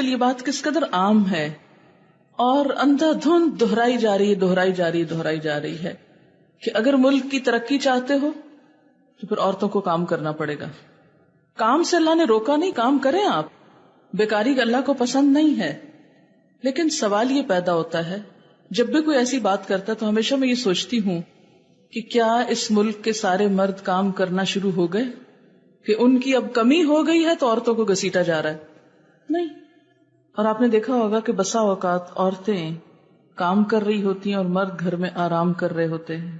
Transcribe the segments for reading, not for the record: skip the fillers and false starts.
یہ بات کس قدر عام ہے اور اندھا دھند دہرائی جا رہی ہے کہ اگر ملک کی ترقی چاہتے ہو تو پھر عورتوں کو کام کرنا پڑے گا. کام سے اللہ نے روکا نہیں، کام کریں آپ، بیکاری اللہ کو پسند نہیں ہے. لیکن سوال یہ پیدا ہوتا ہے جب بھی کوئی ایسی بات کرتا تو ہمیشہ میں یہ سوچتی ہوں کہ کیا اس ملک کے سارے مرد کام کرنا شروع ہو گئے کہ ان کی اب کمی ہو گئی ہے تو عورتوں کو گھسیٹا جا رہا ہے؟ نہیں. اور آپ نے دیکھا ہوگا کہ بسا اوقات عورتیں کام کر رہی ہوتی ہیں اور مرد گھر میں آرام کر رہے ہوتے ہیں،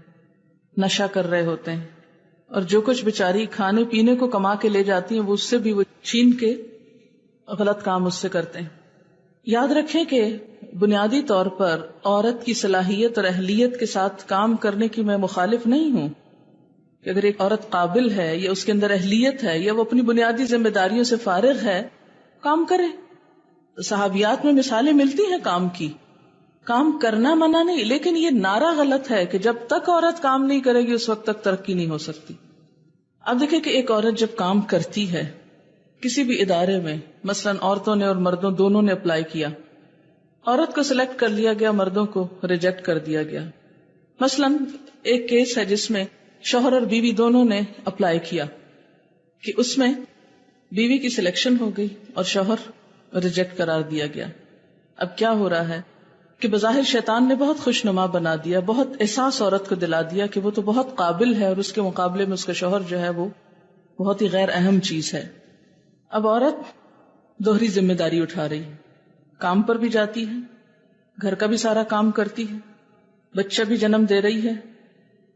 نشہ کر رہے ہوتے ہیں، اور جو کچھ بیچاری کھانے پینے کو کما کے لے جاتی ہیں وہ اس سے بھی وہ چھین کے غلط کام اس سے کرتے ہیں. یاد رکھیں کہ بنیادی طور پر عورت کی صلاحیت اور اہلیت کے ساتھ کام کرنے کی میں مخالف نہیں ہوں کہ اگر ایک عورت قابل ہے یا اس کے اندر اہلیت ہے یا وہ اپنی بنیادی ذمہ داریوں سے فارغ ہے، کام کرے. صحابیات میں مثالیں ملتی ہیں کام کی، کام کرنا منع نہیں، لیکن یہ نعرہ غلط ہے کہ جب تک عورت کام نہیں کرے گی اس وقت تک ترقی نہیں ہو سکتی. اب دیکھیں کہ ایک عورت جب کام کرتی ہے کسی بھی ادارے میں، مثلا عورتوں نے اور مردوں دونوں نے اپلائی کیا، عورت کو سلیکٹ کر لیا گیا، مردوں کو ریجیکٹ کر دیا گیا. مثلا ایک کیس ہے جس میں شوہر اور بیوی دونوں نے اپلائی کیا کہ اس میں بیوی کی سلیکشن ہو گئی اور شوہر ریجیکٹ قرار دیا گیا. اب کیا ہو رہا ہے کہ بظاہر شیطان نے بہت خوش نما بنا دیا، بہت احساس عورت کو دلا دیا کہ وہ تو بہت قابل ہے اور اس کے مقابلے میں اس کا شوہر جو ہے وہ بہت ہی غیر اہم چیز ہے. اب عورت دوہری ذمہ داری اٹھا رہی ہے، کام پر بھی جاتی ہے، گھر کا بھی سارا کام کرتی ہے، بچہ بھی جنم دے رہی ہے،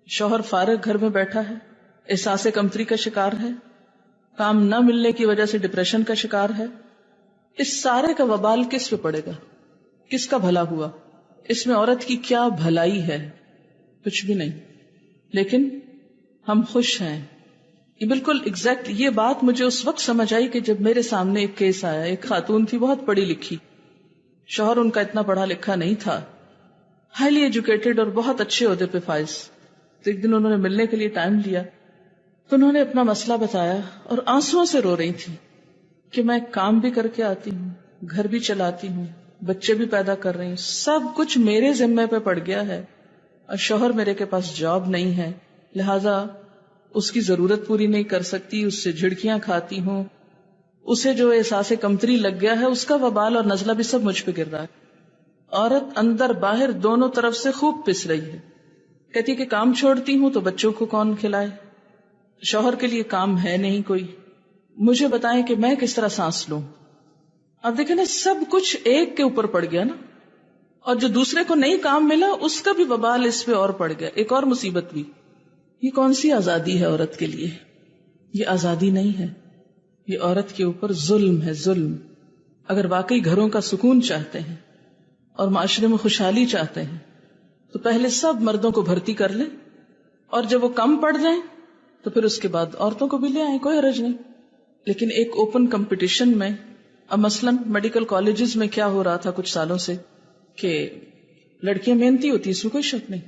شوہر فارغ گھر میں بیٹھا ہے، احساس کمتری کا شکار ہے، کام نہ ملنے کی وجہ سے ڈپریشن کا شکار ہے. اس سارے کا وبال کس پہ پڑے گا؟ کس کا بھلا ہوا؟ اس میں عورت کی کیا بھلائی ہے؟ کچھ بھی نہیں. لیکن ہم خوش ہیں. یہ بالکل ایگزیکٹ یہ بات مجھے اس وقت سمجھ آئی کہ جب میرے سامنے ایک کیس آیا. ایک خاتون تھی بہت پڑھی لکھی، شوہر ان کا اتنا پڑھا لکھا نہیں تھا، ہائیلی ایجوکیٹڈ اور بہت اچھے عہدے پہ فائز. تو ایک دن انہوں نے ملنے کے لیے ٹائم لیا تو انہوں نے اپنا مسئلہ بتایا اور آنسوؤں سے رو رہی تھی کہ میں کام بھی کر کے آتی ہوں، گھر بھی چلاتی ہوں، بچے بھی پیدا کر رہی ہوں، سب کچھ میرے ذمے پہ پڑ گیا ہے اور شوہر میرے کے پاس جاب نہیں ہے، لہذا اس کی ضرورت پوری نہیں کر سکتی، اس سے جھڑکیاں کھاتی ہوں، اسے جو احساس کمتری لگ گیا ہے اس کا وبال اور نزلہ بھی سب مجھ پہ گر رہا ہے. عورت اندر باہر دونوں طرف سے خوب پس رہی ہے. کہتی کہ کام چھوڑتی ہوں تو بچوں کو کون کھلائے، شوہر کے لیے کام ہے نہیں کوئی، مجھے بتائیں کہ میں کس طرح سانس لوں. اب دیکھیں نا، سب کچھ ایک کے اوپر پڑ گیا نا، اور جو دوسرے کو نہیں کام ملا اس کا بھی وبال اس پہ اور پڑ گیا، ایک اور مصیبت بھی. یہ کون سی آزادی ہے عورت کے لیے؟ یہ آزادی نہیں ہے، یہ عورت کے اوپر ظلم ہے، ظلم. اگر واقعی گھروں کا سکون چاہتے ہیں اور معاشرے میں خوشحالی چاہتے ہیں تو پہلے سب مردوں کو بھرتی کر لیں، اور جب وہ کم پڑ جائیں تو پھر اس کے بعد عورتوں کو بھی لے آئیں، کوئی حرج نہیں. لیکن ایک اوپن کمپٹیشن میں، اب مثلا میڈیکل کالجز میں کیا ہو رہا تھا کچھ سالوں سے کہ لڑکیاں محنتی ہوتی، اس میں کوئی شک نہیں،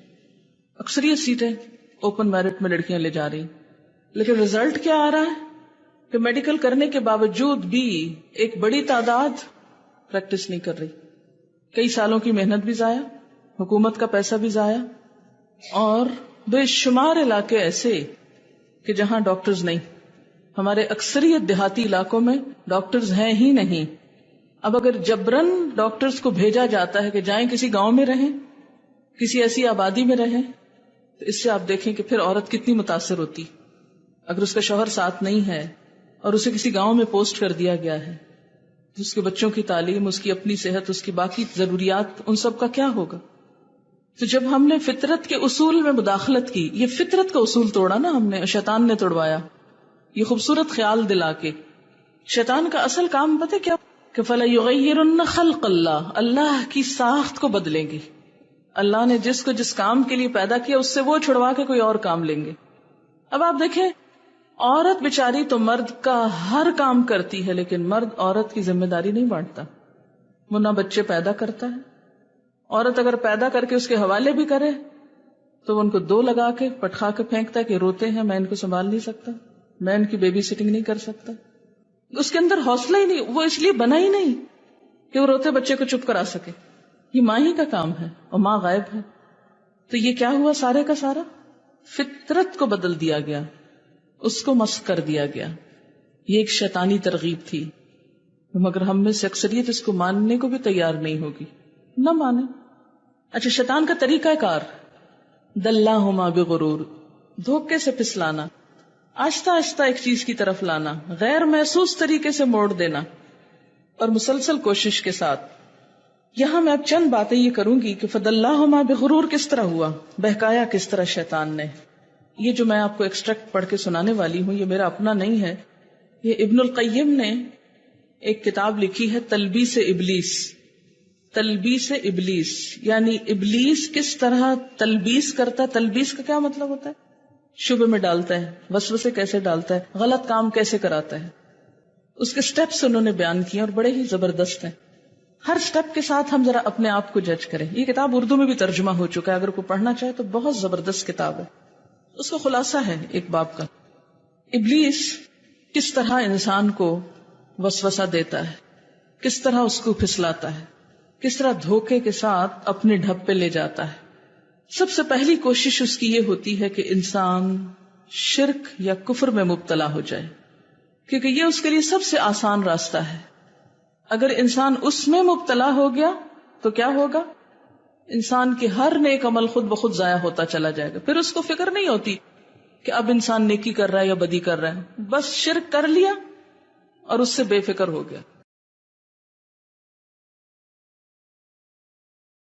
اکثریت سیٹیں اوپن میرٹ میں لڑکیاں لے جا رہی، لیکن رزلٹ کیا آ رہا ہے کہ میڈیکل کرنے کے باوجود بھی ایک بڑی تعداد پریکٹس نہیں کر رہی. کئی سالوں کی محنت بھی ضائع، حکومت کا پیسہ بھی ضائع، اور بے شمار علاقے ایسے کہ جہاں ڈاکٹرز نہیں. ہمارے اکثریت دیہاتی علاقوں میں ڈاکٹرز ہیں ہی نہیں. اب اگر جبرن ڈاکٹرز کو بھیجا جاتا ہے کہ جائیں کسی گاؤں میں رہیں، کسی ایسی آبادی میں رہیں، تو اس سے آپ دیکھیں کہ پھر عورت کتنی متاثر ہوتی. اگر اس کا شوہر ساتھ نہیں ہے اور اسے کسی گاؤں میں پوسٹ کر دیا گیا ہے، اس کے بچوں کی تعلیم، اس کی اپنی صحت، اس کی باقی ضروریات، ان سب کا کیا ہوگا؟ تو جب ہم نے فطرت کے اصول میں مداخلت کی، یہ فطرت کا اصول توڑا نا ہم نے، شیطان نے توڑوایا یہ خوبصورت خیال دلا کے. شیطان کا اصل کام پتہ کیا؟ کہ فَلَيُغَيِّرُنَّ خَلْقَ اللَّهِ، اللہ کی ساخت کو بدلیں گے. اللہ نے جس کو جس کام کے لیے پیدا کیا اس سے وہ چھڑوا کے کوئی اور کام لیں گے. اب آپ دیکھیں، عورت بیچاری تو مرد کا ہر کام کرتی ہے، لیکن مرد عورت کی ذمہ داری نہیں بانٹتا. وہ نہ بچے پیدا کرتا ہے. عورت اگر پیدا کر کے اس کے حوالے بھی کرے تو وہ ان کو دو لگا کے پٹخا کے پھینکتا ہے کہ روتے ہیں، میں ان کو سنبھال نہیں سکتا، میں ان کی بیبی سٹنگ نہیں کر سکتا. اس کے اندر حوصلہ ہی نہیں، وہ اس لیے بنا ہی نہیں کہ وہ روتے بچے کو چپ کرا سکے. یہ ماں ہی کا کام ہے اور ماں غائب ہے. تو یہ کیا ہوا سارے کا سارا؟ فطرت کو بدل دیا گیا، اس کو مسخ کر دیا گیا. یہ ایک شیطانی ترغیب تھی، مگر ہم میں سے اکثریت اس کو ماننے کو بھی تیار نہیں ہوگی. نہ مانے. اچھا، شیطان کا طریقہ کار دلہما بغرور، دھوکے سے پھسلانا، آہستہ آہستہ ایک چیز کی طرف لانا، غیر محسوس طریقے سے موڑ دینا، اور مسلسل کوشش کے ساتھ. یہاں میں اب چند باتیں یہ کروں گی کہ فدلہما بغرور کس طرح ہوا، بہکایا کس طرح شیطان نے. یہ جو میں آپ کو ایکسٹریکٹ پڑھ کے سنانے والی ہوں یہ میرا اپنا نہیں ہے، یہ ابن القیم نے ایک کتاب لکھی ہے تلبیس ابلیس. تلبیس ابلیس یعنی ابلیس کس طرح تلبیس کرتا ہے. تلبیس کا کیا مطلب ہوتا ہے؟ شبہ میں ڈالتا ہے، وسوسے کیسے ڈالتا ہے، غلط کام کیسے کراتا ہے. اس کے سٹیپس انہوں نے بیان کیے اور بڑے ہی زبردست ہیں. ہر سٹیپ کے ساتھ ہم ذرا اپنے آپ کو جج کریں. یہ کتاب اردو میں بھی ترجمہ ہو چکا ہے، اگر کوئی پڑھنا چاہے تو بہت زبردست کتاب ہے. اس کا خلاصہ ہے ایک باب کا، ابلیس کس طرح انسان کو وسوسہ دیتا ہے، کس طرح اس کو پھسلاتا ہے، کس طرح دھوکے کے ساتھ اپنے ڈھب پہ لے جاتا ہے. سب سے پہلی کوشش اس کی یہ ہوتی ہے کہ انسان شرک یا کفر میں مبتلا ہو جائے، کیونکہ یہ اس کے لیے سب سے آسان راستہ ہے. اگر انسان اس میں مبتلا ہو گیا تو کیا ہوگا؟ انسان کے ہر نیک عمل خود بخود ضائع ہوتا چلا جائے گا. پھر اس کو فکر نہیں ہوتی کہ اب انسان نیکی کر رہا ہے یا بدی کر رہا ہے، بس شرک کر لیا اور اس سے بے فکر ہو گیا.